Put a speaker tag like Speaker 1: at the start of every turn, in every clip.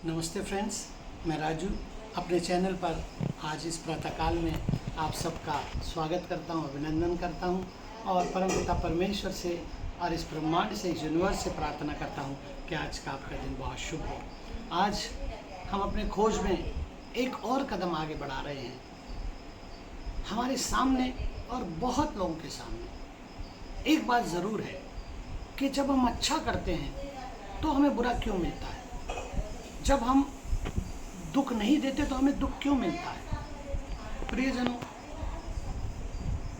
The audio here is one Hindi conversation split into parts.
Speaker 1: नमस्ते फ्रेंड्स, मैं राजू अपने चैनल पर आज इस प्रातःकाल में आप सबका स्वागत करता हूं, अभिनंदन करता हूं और परमपिता परमेश्वर से और इस ब्रह्मांड से, इस यूनिवर्स से प्रार्थना करता हूं कि आज का आपका दिन बहुत शुभ हो। आज हम अपने खोज में एक और कदम आगे बढ़ा रहे हैं। हमारे सामने और बहुत लोगों के सामने एक बात ज़रूर है कि जब हम अच्छा करते हैं तो हमें बुरा क्यों मिलता है, जब हम दुख नहीं देते तो हमें दुख क्यों मिलता है। प्रियजनों,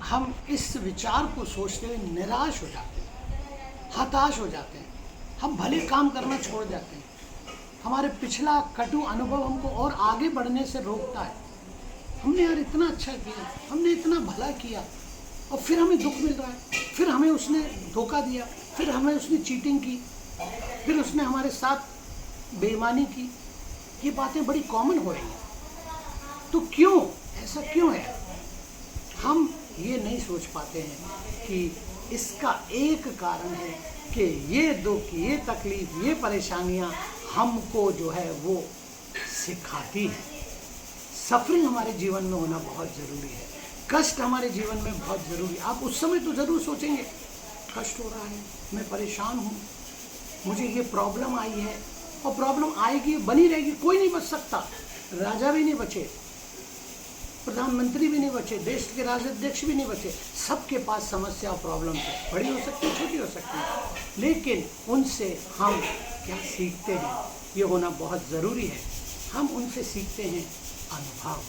Speaker 1: हम इस विचार को सोचते हुए निराश हो जाते हैं, हताश हो जाते हैं, हम भले काम करना छोड़ जाते हैं। हमारे पिछला कटु अनुभव हमको और आगे बढ़ने से रोकता है। हमने यार इतना अच्छा किया, हमने इतना भला किया और फिर हमें दुख मिल रहा है, फिर हमें उसने धोखा दिया, फिर हमें उसने चीटिंग की, फिर उसने हमारे साथ बेईमानी की। ये बातें बड़ी कॉमन हो रही हैं। तो क्यों ऐसा क्यों है? हम ये नहीं सोच पाते हैं कि इसका एक कारण है कि ये दुख, ये तकलीफ, ये परेशानियां हमको जो है वो सिखाती हैं। सफरिंग हमारे जीवन में होना बहुत ज़रूरी है, कष्ट हमारे जीवन में बहुत ज़रूरी है। आप उस समय तो ज़रूर सोचेंगे कष्ट हो रहा है, मैं परेशान हूँ, मुझे ये प्रॉब्लम आई है, और प्रॉब्लम आएगी, बनी रहेगी, कोई नहीं बच सकता। राजा भी नहीं बचे, प्रधानमंत्री भी नहीं बचे, देश के राष्ट्राध्यक्ष भी नहीं बचे। सबके पास समस्या और प्रॉब्लम है, बड़ी हो सकती है, छोटी हो सकती है, लेकिन उनसे हम क्या सीखते हैं ये होना बहुत ज़रूरी है। हम उनसे सीखते हैं अनुभव,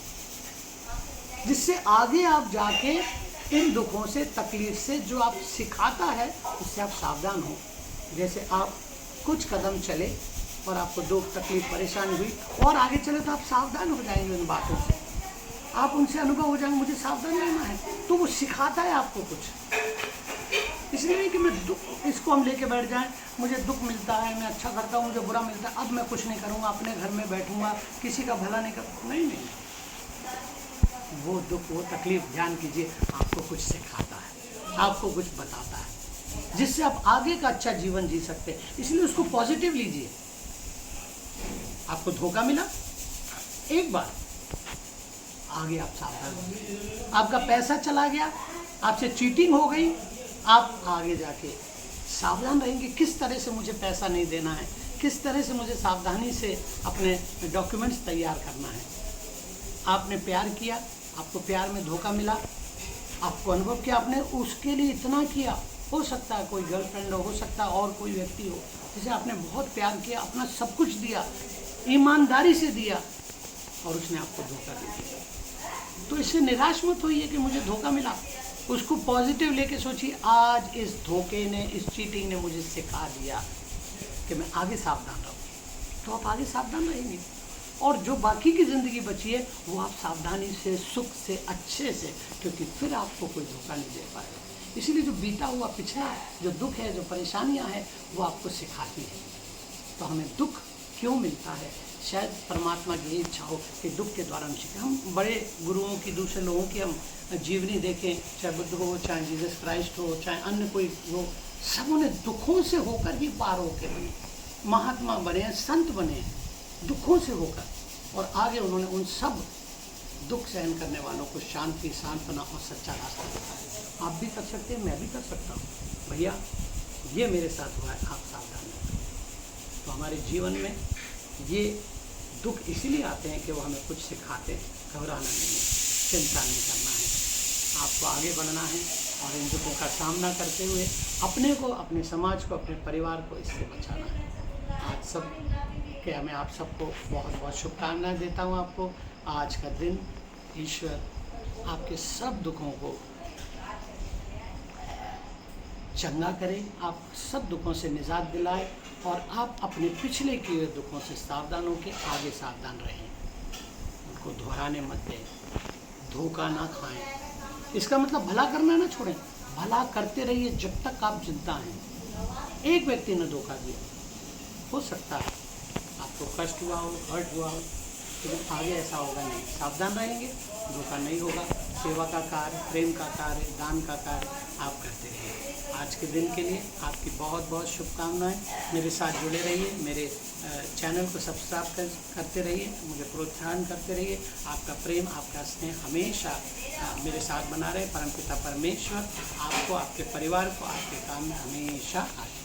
Speaker 1: जिससे आगे आप जाके इन दुखों से, तकलीफ से जो आप सिखाता है उससे आप सावधान हो। जैसे आप कुछ कदम चले और आपको दुख, तकलीफ, परेशानी हुई और आगे चले तो आप सावधान हो जाएंगे उन बातों से, आप उनसे अनुभव हो जाएंगे, मुझे सावधान रहना है। तो वो सिखाता है आपको कुछ। इसलिए नहीं कि मैं दुख, इसको हम लेके बैठ जाएं, मुझे दुख मिलता है, मैं अच्छा करता हूँ, मुझे बुरा मिलता है, अब मैं कुछ नहीं करूँगा, अपने घर में बैठूँगा, किसी का भला नहीं कर। नहीं, वो दुख, वो तकलीफ, ध्यान कीजिए, आपको कुछ सिखाता है, आपको कुछ बताता है, जिससे आप आगे का अच्छा जीवन जी सकते हैं। इसलिए उसको पॉजिटिव लीजिए। आपको धोखा मिला एक बार, आगे आप सावधान होंगे। आपका पैसा चला गया, आपसे चीटिंग हो गई, आप आगे जाके सावधान रहेंगे, किस तरह से मुझे पैसा नहीं देना है, किस तरह से मुझे सावधानी से अपने डॉक्यूमेंट्स तैयार करना है। आपने प्यार किया, आपको प्यार में धोखा मिला, आपको अनुभव किया, आपने उसके लिए इतना किया, हो सकता है कोई गर्लफ्रेंड हो सकता है और कोई व्यक्ति हो जिसे आपने बहुत प्यार किया, अपना सब कुछ दिया, ईमानदारी से दिया, और उसने आपको धोखा दे दिया। तो इससे निराश मत होइए कि मुझे धोखा मिला, उसको पॉजिटिव लेके सोचिए, आज इस धोखे ने, इस चीटिंग ने मुझे सिखा दिया कि मैं आगे सावधान रहूँ। तो आप आगे सावधान रहेंगे और जो बाकी की ज़िंदगी बची है वो आप सावधानी से, सुख से, अच्छे से, क्योंकि फिर आपको कोई धोखा नहीं दे पाएगा। इसीलिए जो बीता हुआ पिछला जो दुख है, जो परेशानियां हैं, वो आपको सिखाती है। तो हमें दुख क्यों मिलता है? शायद परमात्मा की इच्छा हो कि दुख के द्वारा हम सीखें। हम बड़े गुरुओं की, दूसरे लोगों की हम जीवनी देखें, चाहे बुद्ध हो, चाहे जीसस क्राइस्ट हो, चाहे अन्य कोई हो, सबों ने दुखों से होकर ही पार होकर बने, महात्मा बने हैं, संत बने हैं, दुखों से होकर, और आगे उन्होंने उन सब दुख सहन करने वालों को शांति, सांत्वना और सच्चा रास्ता बताया। आप भी कर सकते हैं, मैं भी कर सकता हूँ। भैया, ये मेरे साथ हुआ है, आप सावधान रहें। तो हमारे जीवन में ये दुख इसीलिए आते हैं कि वो हमें कुछ सिखाते हैं। घबराना नहीं है, चिंता नहीं करना है, आपको आगे बढ़ना है और इन दुखों का सामना करते हुए अपने को, अपने समाज को, अपने परिवार को इससे बचाना है। आज सब के मैं आप सबको बहुत बहुत शुभकामनाएं देता हूँ। आपको आज का दिन ईश्वर आपके सब दुखों को चंगा करे, आप सब दुखों से निजात दिलाए और आप अपने पिछले किए हुए दुखों से सावधान होकर आगे सावधान रहें। उनको दोहराने मत दें, धोखा ना खाएं। इसका मतलब भला करना ना छोड़ें, भला करते रहिए जब तक आप जिंदा हैं। एक व्यक्ति ने धोखा दिया, हो सकता है आपको कष्ट हुआ हो, हर्ट हुआ हो, लेकिन आगे ऐसा होगा नहीं। सावधान रहेंगे, धोखा नहीं होगा। सेवा का कार्य, प्रेम का कार्य, दान का कार्य आप करते रहिए। आज के दिन के लिए आपकी बहुत बहुत शुभकामनाएं। मेरे साथ जुड़े रहिए, मेरे चैनल को सब्सक्राइब करते रहिए, मुझे प्रोत्साहन करते रहिए। आपका प्रेम, आपका स्नेह हमेशा मेरे साथ बना रहे। परमपिता परमेश्वर आपको, आपके परिवार को, आपके काम में हमेशा आशीर्वाद